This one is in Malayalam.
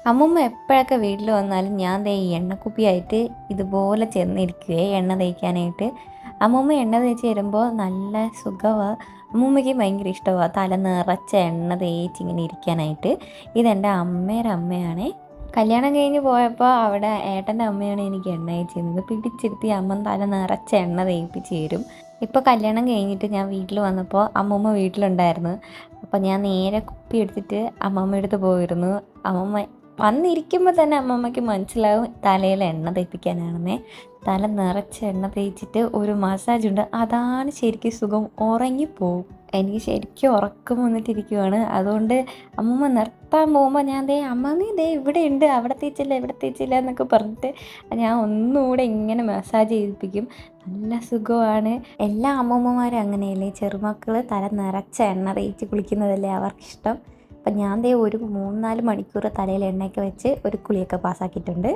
അമ്മൂമ്മ എപ്പോഴൊക്കെ വീട്ടിൽ വന്നാലും ഞാൻ ദേ ഈ എണ്ണക്കുപ്പിയായിട്ട് ഇതുപോലെ ചെന്നിരിക്കുകയെ എണ്ണ തേക്കാനായിട്ട്. അമ്മൂമ്മ എണ്ണ തേച്ച് തരുമ്പോൾ നല്ല സുഖമാണ്. അമ്മൂമ്മയ്ക്ക് ഭയങ്കര ഇഷ്ടമാണ് തല നിറച്ച എണ്ണ തേച്ച് ഇങ്ങനെ ഇരിക്കാനായിട്ട്. ഇതെൻ്റെ അമ്മയുടെ അമ്മയാണേ. കല്യാണം കഴിഞ്ഞ് പോയപ്പോൾ അവിടെ ഏട്ടൻ്റെ അമ്മയാണ് എനിക്ക് എണ്ണ തേച്ച് തരുന്നത്. പിടിച്ചിരുത്തി അമ്മ തല നിറച്ച എണ്ണ തേപ്പിച്ച് തരും. ഇപ്പോൾ കല്യാണം കഴിഞ്ഞിട്ട് ഞാൻ വീട്ടിൽ വന്നപ്പോൾ അമ്മൂമ്മ വീട്ടിലുണ്ടായിരുന്നു. അപ്പോൾ ഞാൻ നേരെ കുപ്പി എടുത്തിട്ട് അമ്മമ്മയുടെ അടുത്ത് പോയിരുന്നു. അമ്മമ്മ വന്നിരിക്കുമ്പോൾ തന്നെ അമ്മമ്മയ്ക്ക് മനസ്സിലാവും തലയിൽ എണ്ണ തേപ്പിക്കാനാണെന്നേ. തല നിറച്ച് എണ്ണ തേച്ചിട്ട് ഒരു മസാജ് ഉണ്ട്, അതാണ് ശരിക്കും സുഖം. ഉറങ്ങിപ്പോവും. എനിക്ക് ശരിക്കും ഉറക്കം വന്നിട്ടിരിക്കുവാണ്. അതുകൊണ്ട് അമ്മമ്മ നിർത്താൻ പോകുമ്പോൾ ഞാൻ ദേ അമ്മമ്മേ ദേ ഇവിടെ ഉണ്ട്, അവിടെ തേച്ചില്ല ഇവിടെ തേച്ചില്ല എന്നൊക്കെ പറഞ്ഞിട്ട് ഞാൻ ഒന്നുകൂടെ ഇങ്ങനെ മസാജ് ചെയ്യിപ്പിക്കും. നല്ല സുഖമാണ്. എല്ലാ അമ്മൂമ്മമാരും അങ്ങനെയല്ലേ, ചെറുമക്കൾ തല നിറച്ച എണ്ണ തേച്ച് കുളിക്കുന്നതല്ലേ അവർക്കിഷ്ടം. അപ്പം ഞാൻ ദേ ഒരു 3-4 മണിക്കൂർ തലയിൽ എണ്ണയൊക്കെ വെച്ച് ഒരു കുളിയൊക്കെ പാസ്സാക്കിയിട്ടുണ്ട്.